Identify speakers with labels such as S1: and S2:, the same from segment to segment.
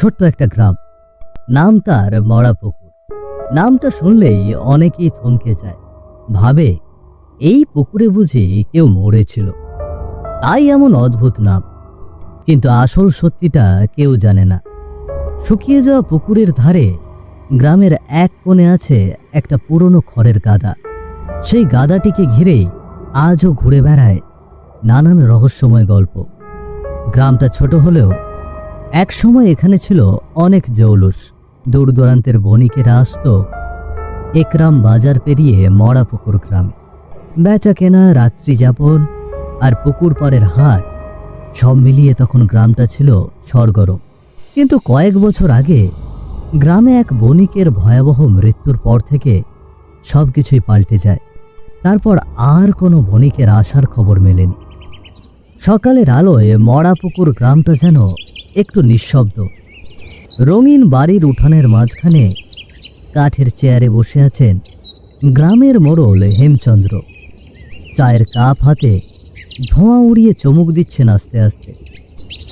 S1: ছোট্ট একটা গ্রাম, নাম তার মরাপুকুর। নামটা শুনলেই অনেকেই থমকে যায়, ভাবে এই পুকুরে বুঝি কেউ মরেছিল, তাই এমন অদ্ভুত নাম। কিন্তু আসল সত্যিটা কেউ জানে না। শুকিয়ে যাওয়া পুকুরের ধারে গ্রামের এক কোণে আছে একটা পুরনো খড়ের গাদা। সেই গাদাটিকে ঘিরেই আজও ঘুরে বেড়ায় নানান রহস্যময় গল্প। গ্রামটা ছোট হলেও একসময় এখানে ছিল অনেক জৌলুস। দূর দূরান্তের বণিকেরা আসত একরাম বাজার পেরিয়ে মরাপুকুর গ্রামে। বেচা কেনা, রাত্রি যাপন আর পুকুর পাড়ের হাট, সব মিলিয়ে তখন গ্রামটা ছিল সরগরম। কিন্তু কয়েক বছর আগে গ্রামে এক বণিকের ভয়াবহ মৃত্যুর পর থেকে সবকিছুই পাল্টে যায়। তারপর আর কোনো বণিকের আসার খবর মেলেনি। সকালের আলোয় মরাপুকুর গ্রামটা যেন একটু নিঃশব্দ। রঙিন বাড়ির উঠানের মাঝখানে কাঠের চেয়ারে বসে আছেন গ্রামের মোড়ল হেমচন্দ্র। চায়ের কাপ হাতে ধোঁয়া উড়িয়ে চুমুক দিচ্ছেন আস্তে আস্তে।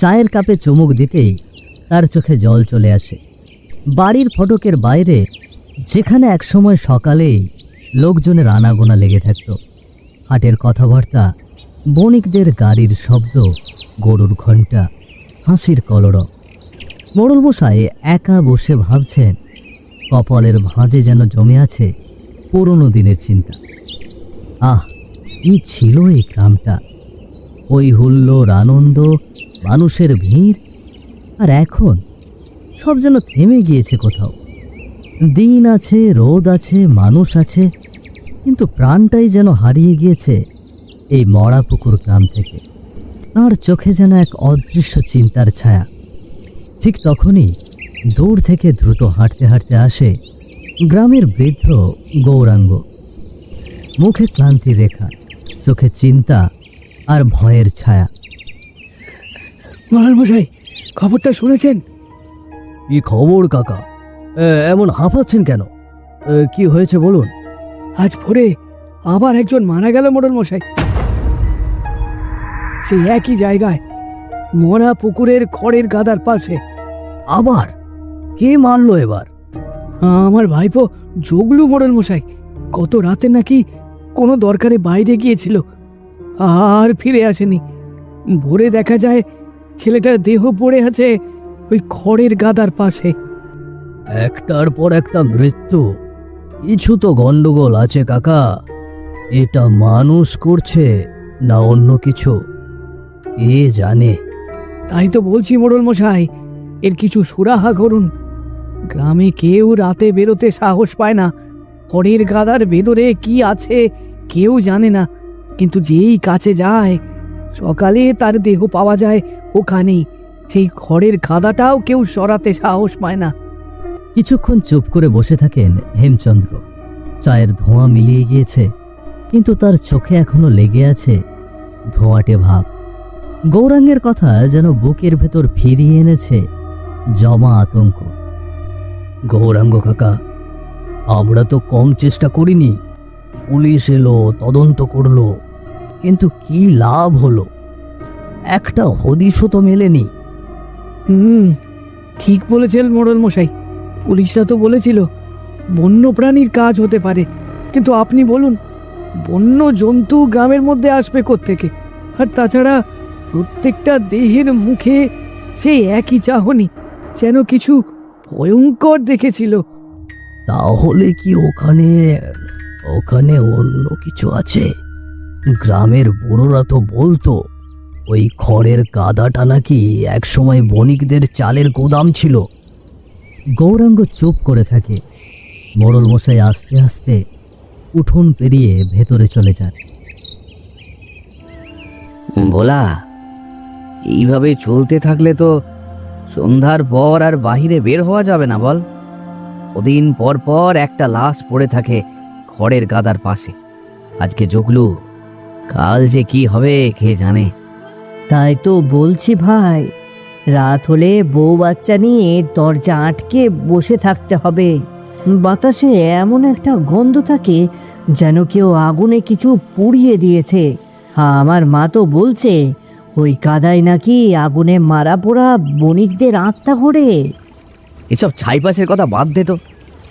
S1: চায়ের কাপে চুমুক দিতেই তার চোখে জল চলে আসে। বাড়ির ফটকের বাইরে, যেখানে একসময় সকালেই লোকজনের আনাগোনা লেগে থাকত, হাটের কথাবার্তা, বণিকদের গাড়ির শব্দ, গরুর ঘণ্টা, হাসির কলরব। মোড়ল মশাই একা বসে ভাবছেন, কপালের ভাঁজে যেন জমে আছে পুরনো দিনের চিন্তা। আহ, কি ছিল এই গ্রামটা! ওই হুল্লোড়, আনন্দ, মানুষের ভিড়। আর এখন সব যেন থেমে গিয়েছে কোথাও। দিন আছে, রোদ আছে, মানুষ আছে, কিন্তু প্রাণটাই যেন হারিয়ে গিয়েছে এই মরাপুকুর গ্রাম থেকে। তাঁর চোখে যেন এক অদৃশ্য চিন্তার ছায়া। ঠিক তখনই দূর থেকে দ্রুত হাঁটতে হাঁটতে আসে গ্রামের বৃদ্ধ গৌরাঙ্গ। মুখে ক্লান্তির রেখা, চোখে চিন্তা আর ভয়ের ছায়া।
S2: মহারাজ মশাই, খবরটা শুনেছেন?
S1: কি খবর কাকা? এমন হাঁপাচ্ছেন কেন? কি হয়েছে বলুন।
S2: আজ ভোরে আবার একজন মারা গেল মোড়ল মশাই। সেই একই জায়গায়, মরা পুকুরের খড়ের গাদার পাশে।
S1: আবার কে মারলো এবার?
S2: আমার ভাইপো জগলু মোড়ল মশাই। গত রাতে নাকি কোনো দরকারে বাইরে গিয়েছিল, আর ফিরে আসেনি। ভোরে দেখা যায় ছেলেটার দেহ পড়ে আছে ওই খড়ের গাদার পাশে।
S1: একটার পর একটা মৃত্যু। কিছু তো গন্ডগোল আছে কাকা। এটা মানুষ করছে না অন্য কিছু, কে জানে।
S2: তাই তো বলছি মোড়ল মশাই, এর কিছু সুরাহা করুন। গ্রামে কেউ রাতে বেরোতে সাহস পায় না। খড়ের গাদার ভেতরে কি আছে কেউ জানে না, কিন্তু যেই কাছে যায় সকালে তার দেহ পাওয়া যায় ওখানেই। সেই খড়ের গাদাটাও কেউ সরাতে সাহস পায় না।
S1: কিছুক্ষণ চুপ করে বসে থাকেন হেমচন্দ্র। চায়ের ধোঁয়া মিলিয়ে গিয়েছে, কিন্তু তার চোখে এখনো লেগে আছে ধোঁয়াটে ভাব। গৌরাঙ্গের কথা যেন বুকের ভেতর ফিরিয়ে এনেছে জমা আতঙ্ক। গৌরাঙ্গ কাকা, আমরা তো কম চেষ্টা করিনি। পুলিশ এলো, তদন্ত করলো, কিন্তু কি লাভ হলো? একটা হদিশও তো মেলেনি।
S2: ঠিক বলেছেন মোড়ল মশাই। পুলিশরা তো বলেছিল বন্য প্রাণীর কাজ হতে পারে, কিন্তু আপনি বলুন, বন্য জন্তু গ্রামের মধ্যে আসবে কোত্থেকে? আর তাছাড়া প্রত্যেকটা দেহের মুখে সেই একই চাহনি, যেন কিছু ভয়ঙ্কর দেখেছিল।
S1: তাহলে কি ওখানে ওখানে অন্য কিছু আছে? গ্রামের বুড়োরা তো বলতো ওই খড়ের গাদাটা নাকি একসময় বণিকদের চালের গোদাম ছিল। গৌরাঙ্গ চুপ করে থাকে। মোড়ল মশাই আস্তে আস্তে উঠোন পেরিয়ে ভেতরে চলে যান।
S3: ভোলা, এইভাবে চলতে থাকলে তো সন্ধ্যার পর আর বাহিরে বের হওয়া যাবে না বল। ওদিন পর পর একটা লাশ পড়ে থাকে খড়ের গাদার পাশে। আজকে জগলু, কাল যে কি হবে কে জানে।
S4: তাই তো বলছি ভাই, রাত হলে বউ বাচ্চা নিয়ে দরজা আটকে বসে থাকতে হবে। বাতাসে এমন একটা গন্ধ থাকে যেন কেউ আগুনে কিছু পুড়িয়ে দিয়েছে। আমার মা তো বলছে ওই কাদায় নাকি আগুনে মারা পোড়া বণিকদের আত্মা ঘোরে।
S3: এসব ছাইপাসের কথা বাদ দে তো।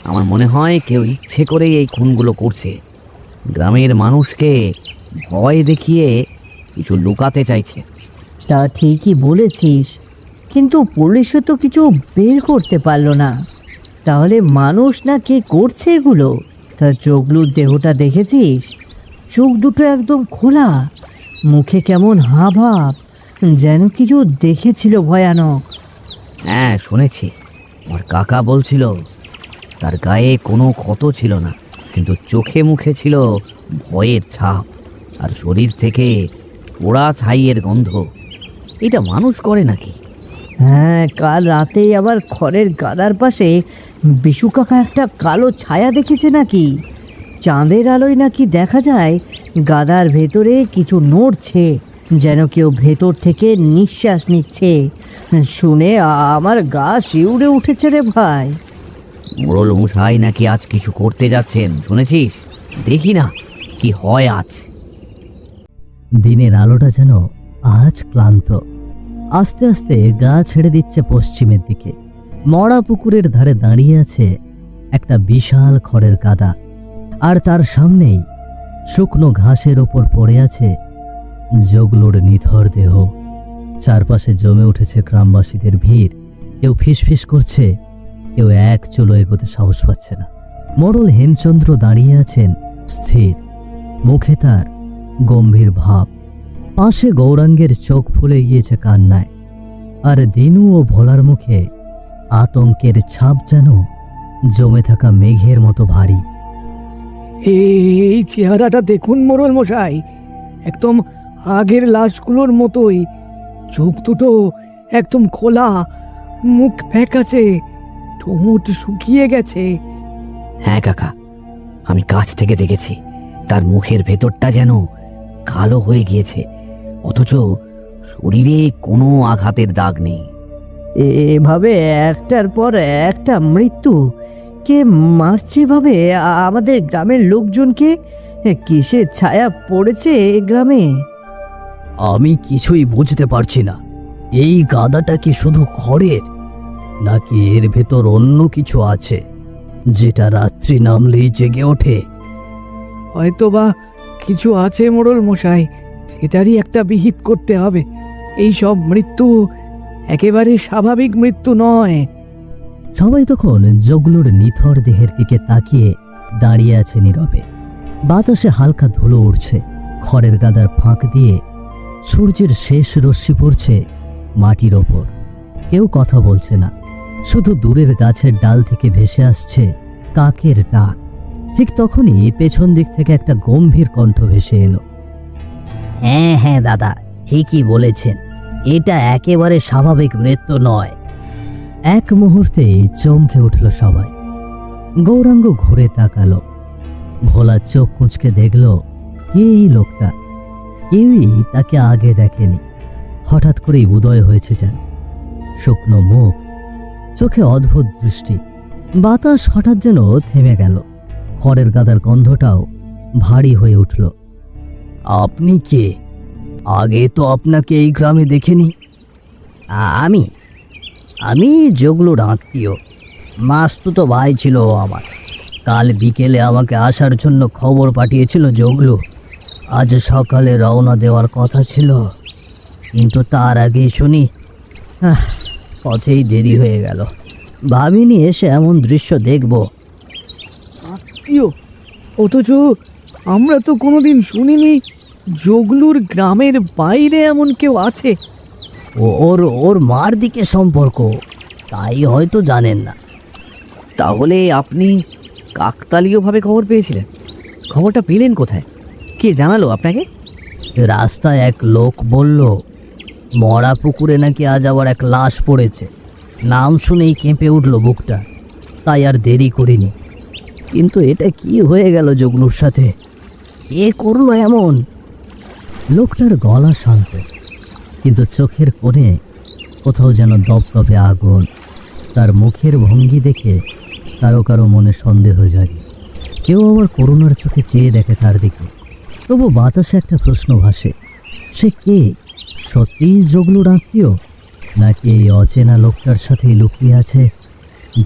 S3: আমার মনে হয় কেউ ইচ্ছে করেই এই খুনগুলো করছে। গ্রামের মানুষকে ভয় দেখিয়ে কিছু লুকাতে চাইছে।
S4: তা ঠিকই বলেছিস, কিন্তু পুলিশও তো কিছু বের করতে পারলো না। তাহলে মানুষ না কে করছে এগুলো? তা জগলুর দেহটা দেখেছিস? চোখ দুটো একদম খোলা, মুখে কেমন হাবভাব, যেন কিছু দেখেছিল ভয়ানক।
S3: হ্যাঁ শুনেছি, আমার কাকা বলছিল তার গায়ে কোনো ক্ষত ছিল না, কিন্তু চোখে মুখে ছিল ভয়ের ছাপ, আর শরীর থেকে পোড়া ছাইয়ের গন্ধ। এটা মানুষ করে নাকি?
S4: হ্যাঁ, কাল রাতেই আবার খড়ের গাদার পাশে বিশু কাকা একটা কালো ছায়া দেখেছে নাকি। চাঁদের আলোয় নাকি দেখা যায় গাদার ভেতরে কিছু নড়ছে, যেন কেউ ভেতর থেকে নিঃশ্বাস নিচ্ছে। শুনে আমার গা শিউরে উঠেছে রে ভাই।
S3: মোড়ল মশাই নাকি আজ কিছু করতে যাচ্ছেন শুনেছিস? দেখি না কি হয় আজ।
S1: দিনের আলোটা যেন আজ ক্লান্ত, আস্তে আস্তে গা ছেড়ে দিচ্ছে পশ্চিমের দিকে। মরা পুকুরের ধারে দাঁড়িয়ে আছে একটা বিশাল খড়ের কাদা, আর তার সামনেই শুকনো ঘাসের ওপর পড়ে আছে জগলুর নিথর দেহ। চারপাশে জমে উঠেছে গ্রামবাসীদের ভিড়। কেউ ফিসফিস করছে, কেউ এক চুলো এগোতে সাহস পাচ্ছে না। মোড়ল হেমচন্দ্র দাঁড়িয়ে আছেন স্থির, মুখে তার গম্ভীর ভাব। পাশে গৌরাঙ্গের চোখ ফুলে গিয়েছে কান্নায়, আর দিনু ও ভোলার মুখে আতঙ্কের ছাপ যেন জমে থাকা মেঘের মতো ভারী।
S2: এই চেহারাটা দেখুন মোড়ল মশাই, একদম আগের লাশগুলোর মতোই। চোখ দুটো একদম খোলা, মুখ ফ্যাকাচে, ঠোঁট শুকিয়ে গেছে।
S3: হ্যাঁ কাকা, আমি কাছ থেকে দেখেছি। তার মুখের ভেতরটা যেন কালো হয়ে গিয়েছে, অথচ শরীরে কোনো আঘাতের দাগ নেই।
S4: এভাবে একটার পর একটা মৃত্যু, কে মারছে ভাবে আমাদের গ্রামের লোকজনকে? কিসের ছায়া পড়েছে এ গ্রামে?
S1: আমি কিছুই বুঝতে পারছি না। এই গাদাটা কি শুধু খড়ের, নাকি এর ভেতর অন্য কিছু আছে যেটা রাত্রি নামলেই জেগে ওঠে?
S2: হয়তোবা কিছু আছে মোড়ল মশাই, সেটারই একটা বিহিত করতে হবে। এই সব মৃত্যু একেবারে স্বাভাবিক মৃত্যু নয়।
S1: সবাই তখন জগলুর নিথর দেহের দিকে তাকিয়ে দাঁড়িয়ে আছে নীরবে। বাতাসে হালকা ধুলো উড়ছে, খড়ের গাদার ফাঁক দিয়ে সূর্যের শেষ রশ্মি পড়ছে মাটির ওপর। কেউ কথা বলছে না, শুধু দূরের গাছের ডাল থেকে ভেসে আসছে কাকের ডাক। ঠিক তখনই পেছন দিক থেকে একটা গম্ভীর কণ্ঠ ভেসে এলো। হ্যাঁ হ্যাঁ দাদা, ঠিকই বলেছেন, এটা একেবারে স্বাভাবিক মৃত্যু নয়। এক মুহূর্তে চমকে উঠল সবাই। গৌরাঙ্গ ঘুরে তাকালো। ভোলা চোখ কুঁচকে দেখল কে এই লোকটা। কেউই তাকে আগে দেখেনি। হঠাৎ করেই উদয় হয়েছে যেন। শুকনো মুখ, চোখে অদ্ভুত দৃষ্টি। বাতাস হঠাৎ যেন থেমে গেল। খড়ের গাদার গন্ধটাও ভারী হয়ে উঠল। আপনি কে? আগে তো আপনাকে এই গ্রামে দেখিনি। আমি আমি জগলুর আত্মীয়, মাস্তুতো ভাই ছিল ও আমার। কাল বিকেলে আমাকে আসার জন্য খবর পাঠিয়েছিল জগলু। আজ সকালে রওনা দেওয়ার কথা ছিল, কিন্তু তার আগে শুনি পথেই দেরি হয়ে গেল। ভাবিনি এসে এমন দৃশ্য দেখব।
S2: আত্মীয়, অথচ আমরা তো কোনোদিন শুনিনি জগলুর গ্রামের বাইরে এমন কেউ আছে।
S1: ওর ওর মার দিকে সম্পর্ক, তাই হয়তো জানেন না।
S3: তাহলে আপনি কাকতালীয়ভাবে খবর পেয়েছিলেন? খবরটা পেলেন কোথায়? কে জানালো আপনাকে?
S1: রাস্তায় এক লোক বলল মরা পুকুরে নাকি আজ আবার এক লাশ পড়েছে। নাম শুনেই কেঁপে উঠল বুকটা, তাই আর দেরি করিনি। কিন্তু এটা কি হয়ে গেল জগলুর সাথে? কে করলো এমন? লোকটার গলা শান্ত, কিন্তু চোখের কোণে কোথাও যেন দপদপে আগুন। তার মুখের ভঙ্গি দেখে কারো কারো মনে সন্দেহ জাগে। কেউ আবার করুণার চোখে চেয়ে দেখে তার দিকে। তবু বাতাসে একটা প্রশ্ন ভাসে, সে কে? সত্যিই জগলুর আত্মীয়, নাকি এই অচেনা লোকটার সাথেই লুকিয়ে আছে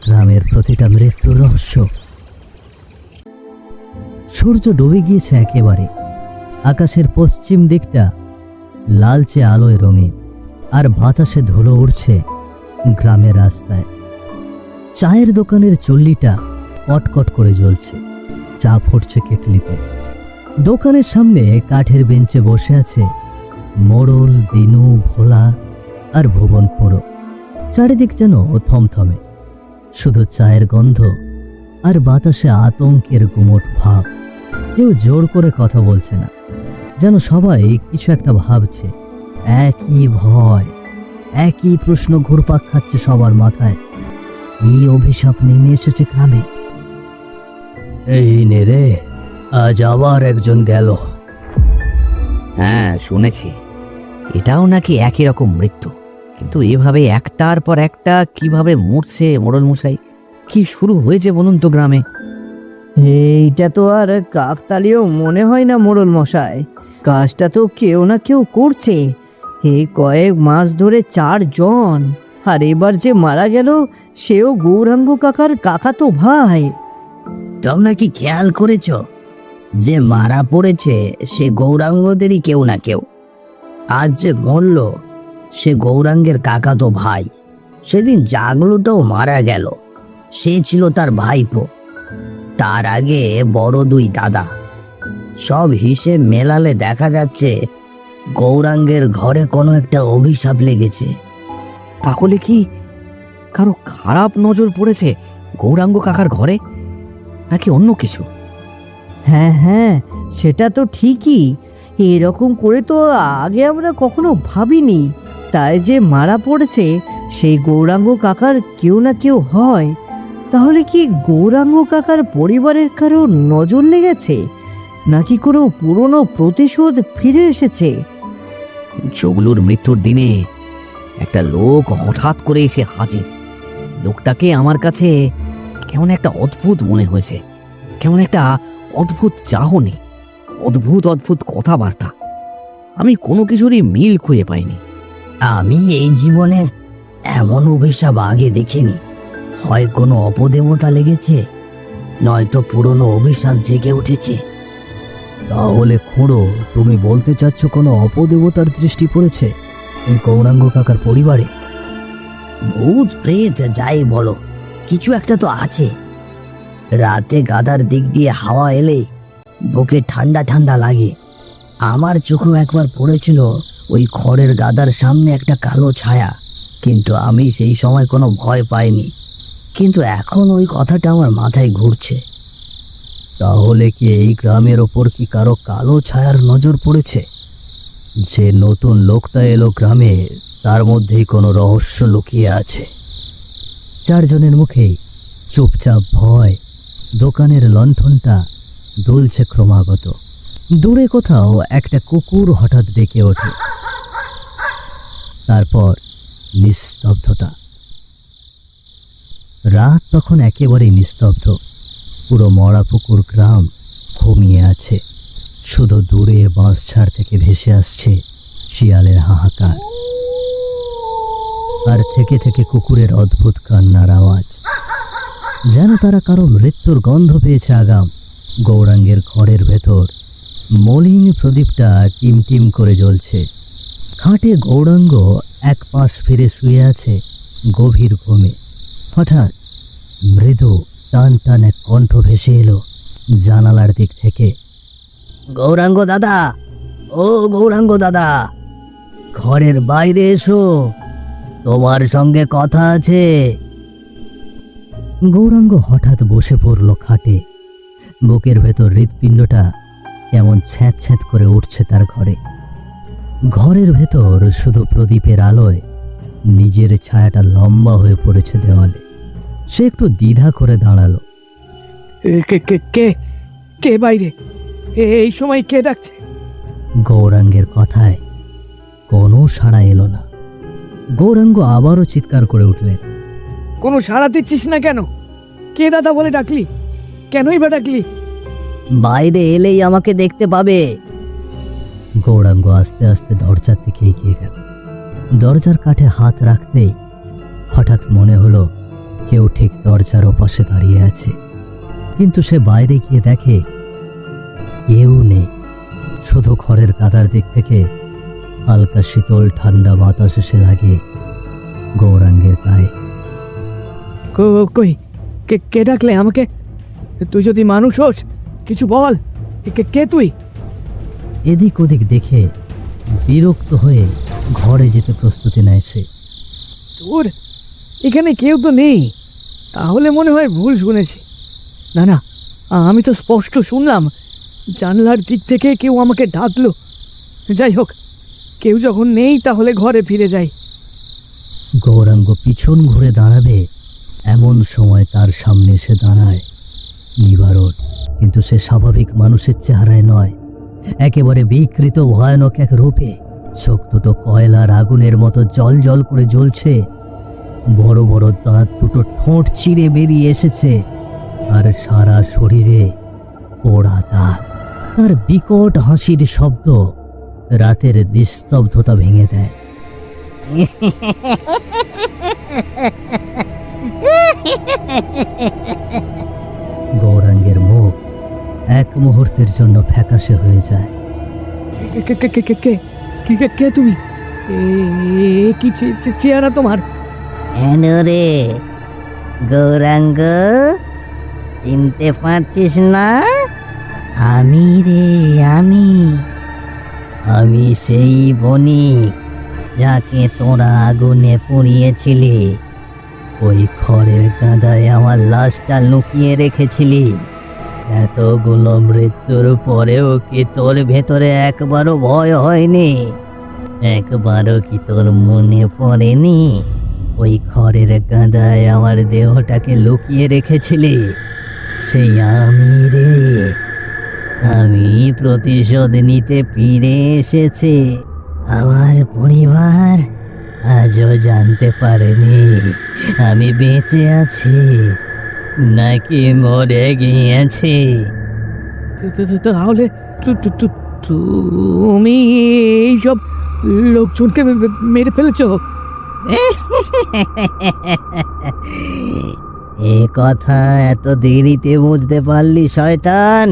S1: গ্রামের প্রতিটা মৃত্যুর রহস্য? সূর্য ডুবে গিয়েছে একেবারে। আকাশের পশ্চিম দিকটা লালচে আলোয় রঙিন, আর বাতাসে ধুলো উড়ছে গ্রামের রাস্তায়। চায়ের দোকানের চুল্লিটা কটকট করে জ্বলছে, চা ফুটছে কেটলিতে। দোকানের সামনে কাঠের বেঞ্চে বসে আছে মোড়ল, দিনু, ভোলা আর ভুবন খুঁড়ো। চারিদিক যেন থমথমে, শুধু চায়ের গন্ধ আর বাতাসে আতঙ্কের গুমট ভাব। কেউ জোর করে কথা বলছে না, যেন সবাই কিছু একটা ভাবছে। একই ভয়, একই প্রশ্ন ঘুরপাক খাচ্ছে সবার মাথায়। এই অভিশাপ নেমে এসেছে গ্রামে। এই নে রে, আজ আবার একজন গেল।
S3: হ্যাঁ, শুনেছি এটাও নাকি একই রকম মৃত্যু, কিন্তু এভাবে একটার পর একটা কিভাবে মরছে মোড়ল মশাই? কি শুরু হয়েছে বলুন তো গ্রামে?
S4: এইটা তো আর কাকতালীয় মনে হয় না মোড়ল মশাই। কাজটা তো কেউ না কেউ করছে। এই কয়েক মাস ধরে 4 জন, আর এবার যে মারা গেল সেও গৌরাঙ্গ কাকার কাকাতো ভাই।
S5: তোমরা কি খেয়াল করেছ যে মারা পড়েছে সে গৌরাঙ্গদেরই কেউ না কেউ? আজ যে মরল সে গৌরাঙ্গের কাকাতো ভাই। সেদিন জাগলুটাও মারা গেল, সে ছিল তার ভাইপো। তার আগে বড় 2 দাদা। সব হিসেব মেলালে দেখা যাচ্ছে গৌরাঙ্গের ঘরে কোনো একটা অভিশাপ লেগেছে।
S3: তাহলে কি কারো খারাপ নজর পড়েছে গৌরাঙ্গ কাকার ঘরে, নাকি অন্য কিছু?
S4: হ্যাঁ হ্যাঁ, সেটা তো ঠিকই। এরকম করে তো আগে আমরা কখনো ভাবিনি। তাই যে মারা পড়েছে সেই গৌরাঙ্গ কাকার কেউ না কেউ হয়। তাহলে কি গৌরাঙ্গ কাকার পরিবারের কারো নজর লেগেছে, নাকি কোনো পুরনো প্রতিশোধ ফিরে এসেছে?
S3: জগলুর মৃত্যুর দিনে একটা লোক হঠাৎ করে এসে হাজির। লোকটাকে আমার কাছে কেমন একটা অদ্ভুত মনে হয়েছে, কেমন একটা অদ্ভুত চাহনি, অদ্ভুত অদ্ভুত কথাবার্তা। আমি কোনো কিছুরই মিল খুঁজে পাইনি।
S5: আমি এই জীবনে এমন অভিশাপ আগে দেখিনি। হয় কোনো অপদেবতা লেগেছে, নয়তো পুরনো অভিশাপ জেগে উঠেছে।
S1: তাহলে খুঁড়ো, তুমি বলতে চাচ্ছ কোনো অপদেবতার দৃষ্টি পড়েছে এই গৌরাঙ্গ কাকার পরিবারে?
S5: ভূত প্রেত যাই বলো, কিছু একটা তো আছে। রাতে গাদার দিক দিয়ে হাওয়া এলে বুকে ঠান্ডা ঠান্ডা লাগে। আমার চোখেও একবার পড়েছিল ওই খড়ের গাদার সামনে একটা কালো ছায়া, কিন্তু আমি সেই সময় কোনো ভয় পাইনি। কিন্তু এখন ওই কথাটা আমার মাথায় ঘুরছে।
S1: তাহলে কি এই গ্রামের ওপর কি কারো কালো ছায়ার নজর পড়েছে? যে নতুন লোকটা এলো গ্রামে, তার মধ্যেই কোনো রহস্য লুকিয়ে আছে। 4 জনের মুখেই চুপচাপ ভয়। দোকানের লণ্ঠনটা দুলছে ক্রমাগত। দূরে কোথাও একটা কুকুর হঠাৎ ডেকে ওঠে। তারপর নিস্তব্ধতা। রাত তখন একেবারেই নিস্তব্ধ। পুরো মরাপুকুর গ্রাম ঘুমিয়ে আছে। শুধু দূরে বাঁশঝাড় থেকে ভেসে আসছে শিয়ালের হাহাকার, আর থেকে থেকে কুকুরের অদ্ভুত কান্নার আওয়াজ, যেন তারা কারো মৃত্যুর গন্ধ পেয়েছে আগাম। গৌরাঙ্গের ঘরের ভেতর মলিন প্রদীপটা টিম টিম করে জ্বলছে। খাটে গৌরাঙ্গ এক পাশ ফিরে শুয়ে আছে গভীর ঘুমে। হঠাৎ মৃদু টান টান এক কণ্ঠ ভেসে এলো জানালার দিক থেকে।
S5: গৌরাঙ্গ দাদা, ও গৌরাঙ্গ দাদা, ঘরের বাইরে এসো, তোমার সঙ্গে কথা আছে।
S1: গৌরাঙ্গ হঠাৎ বসে পড়ল খাটে। বুকের ভেতর হৃৎপিণ্ডটা কেমন ছ্যাঁত ছ্যাঁত করে উঠছে তার ঘরে। ঘরের ভেতর শুধু প্রদীপের আলোয় নিজের ছায়াটা লম্বা হয়ে পড়েছে দেওয়ালে। সে একটু দ্বিধা করে দাঁড়ালো।
S2: কে কে কে কে বাইরে? এই সময় কে ডাকছে?
S1: গৌরাঙ্গের কথায় কোনো সাড়া এলো না। গৌরাঙ্গ আবারও চিৎকার করে উঠলেন।
S2: কোনো সাড়া দিচ্ছিস না কেন? কে দাদা বলে ডাকলি? কেনই বা ডাকলি?
S5: বাইরে এলেই আমাকে দেখতে পাবে।
S1: গৌরাঙ্গ আস্তে আস্তে দরজার দিকে এগিয়ে গেল। দরজার কাঠে হাত রাখতেই হঠাৎ মনে হলো কেউ ঠিক দরজার ওপাশে দাঁড়িয়ে আছে। কিন্তু সে বাইরে গিয়ে দেখে কেউ নেই, শুধু ঘরের কাদার দিক থেকে হালকা শীতল ঠান্ডা বাতাস এসে লাগে গৌরাঙ্গের গায়ে।
S2: কই কে কে ডাকলে আমাকে? তুই যদি মানুষ হোস কিছু বল। কে তুই?
S1: এদিক ওদিক দেখে বিরক্ত হয়ে ঘরে যেতে প্রস্তুতি নেয় সে।
S2: তোর এখানে কেউ তো নেই, তাহলে মনে হয় ভুল শুনেছি। না না, আমি তো স্পষ্ট শুনলাম জানলার দিক থেকে কেউ আমাকে ডাকলো। যাই হোক, কেউ যখন নেই তাহলে ঘরে ফিরে যাই।
S1: গৌরাঙ্গ পিছন ঘুরে দাঁড়াবে এমন সময় তার সামনে এসে দাঁড়ায় নিবারণ। কিন্তু সে স্বাভাবিক মানুষের চেহারায় নয়, একেবারে বিকৃত ভয়ানক এক রূপে। চোখ দুটো কয়লার আগুনের মতো জল জল করে জ্বলছে, বড় বড় দাঁত দুটো ঠোঁট চিরে বেরিয়ে এসেছে, আর সারা শরীরে পোড়া দাগ। তার বিকট হাসির শব্দ রাতের নিস্তব্ধতা ভেঙে দেয়। গৌরাঙ্গের মুখ এক মুহূর্তের জন্য ফ্যাকাশে হয়ে যায়।
S2: কে কে কে কে কে কে কে কে তুমি? কি চেহারা তোমার?
S5: কেন রে গৌরাঙ্গ, চিনতে পারছিস না? আমি রে, আমি সেই বণিক যাকে তোরা আগুনে পুড়িয়েছিলি। ওই খড়ের গাদায় আমার লাশটা লুকিয়ে রেখেছিলি। এতগুলো মৃত্যুর পরেও কি তোর ভেতরে একবারও ভয় হয়নি? একবারও কি তোর মনে পড়েনি ওই খড়ের গাদায় আমার দেহটাকে লুকিয়ে রেখেছিলি? সেই আমি রে, আমি প্রতিশোধ নিতে ফিরে এসেছি। আমার পরিবার আজও জানতে পারেনি আমি বেঁচে আছি নাকি মরে গিয়েছি।
S2: তাহলে তুমি এইসব লোকজনকে মেরে ফেলেছো?
S5: এ কথা এত দেরিতে বুঝতে পারলি শয়তান?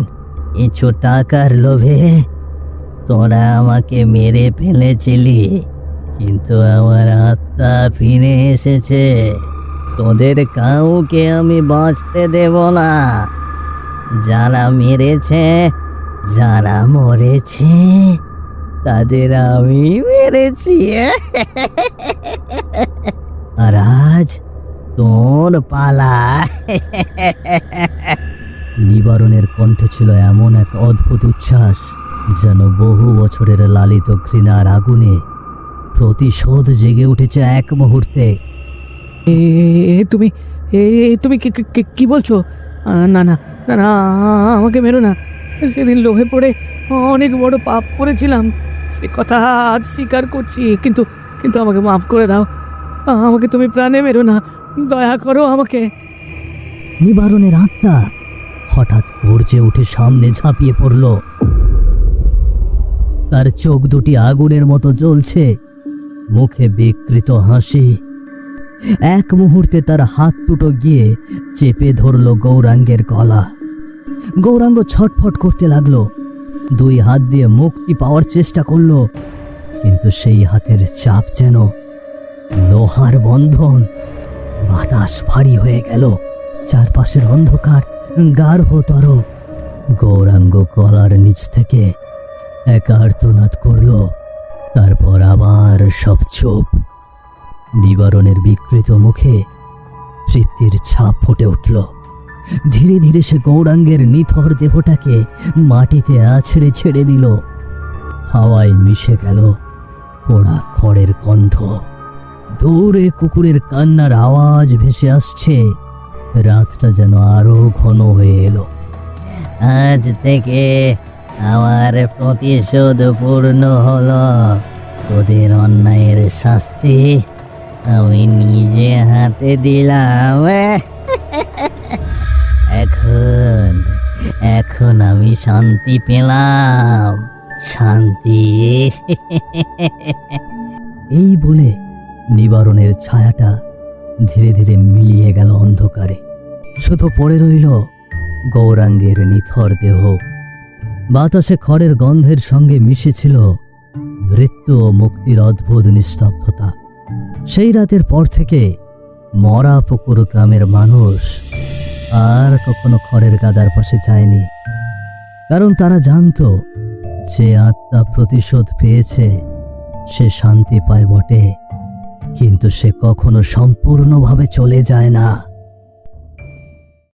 S5: কিছু টাকার লোভে তোরা আমাকে মেরে ফেলেছিলি, কিন্তু আমার আত্মা ফিরে এসেছে। তোদের কাউকে আমি বাঁচতে দেব না। যারা মেরেছে, যারা মরেছে, তাদের আমি মেরেছি। আর আজ তোর পালা।
S1: নিবারণের কণ্ঠে ছিল এমন এক অদ্ভুত উচ্ছ্বাস, যেন বহু বছরের লালিত ঘৃণার আগুনে প্রতিশোধ জেগে উঠেছে এক মুহূর্তে।
S2: তুমি তুমি কি বলছো? না না না না, আমাকে মেরো না। সেদিন লোভে পড়ে অনেক বড় পাপ করেছিলাম, সে কথা আজ স্বীকার করছি। কিন্তু কিন্তু আমাকে মাফ করে দাও। আমাকে তুমি প্রাণে মেরো না, দয়া করো আমাকে।
S1: নিবারণের আত্মা হঠাৎ গর্জে উঠে সামনে ঝাঁপিয়ে পড়ল। তার চোখ দুটি আগুনের মতো জ্বলছে, মুখে বিকৃত হাসি। এক মুহূর্তে তার হাত দুটো গিয়ে চেপে ধরল গৌরাঙ্গের গলা। গৌরাঙ্গ ছটফট করতে লাগলো, দুই হাত দিয়ে মুক্তি পাওয়ার চেষ্টা করলো, কিন্তু সেই হাতের চাপ যেন লোহার বন্ধন। বাতাস ভারী হয়ে গেল, চারপাশের অন্ধকার গাঢ়তর। গৌরাঙ্গ গলার নিচ থেকে এক আর্তনাদ করল, তারপর আবার সব চুপ। নিবারণের বিকৃত মুখে তৃপ্তির ছাপ ফুটে উঠল। ধীরে ধীরে সে গৌরাঙ্গের নিথর দেহটাকে মাটিতে আছড়ে ছেড়ে দিল। হাওয়ায় মিশে গেল পোড়া খড়ের গন্ধ। দূরে কুকুরের কান্নার আওয়াজ ভেসে আসছে। রাতটা যেন আরো ঘন হয়ে এলো।
S5: আজ থেকে আমার প্রতিশোধ পূর্ণ হলো। তোদের অন্যায়ের শাস্তি আমি নিজে হাতে দিলাম। এখন আমি শান্তি পেলাম। শান্তি।
S1: এই বলে নিবারণের ছায়াটা ধীরে ধীরে মিলিয়ে গেল অন্ধকারে। শুধু পড়ে রইল গৌরাঙ্গের নিথর দেহ। বাতাসে খড়ের গন্ধের সঙ্গে মিশেছিল মৃত্যু ও মুক্তির অদ্ভুত নিস্তব্ধতা। সেই রাতের পর থেকে মরা পুকুর গ্রামের মানুষ আর কখনো খড়ের গাদার পাশে যায়নি, কারণ তারা জানতো যে আত্মা প্রতিশোধ পেয়েছে সে শান্তি পায় বটে, কিন্তু সে কখনো সম্পূর্ণভাবে চলে যায় না।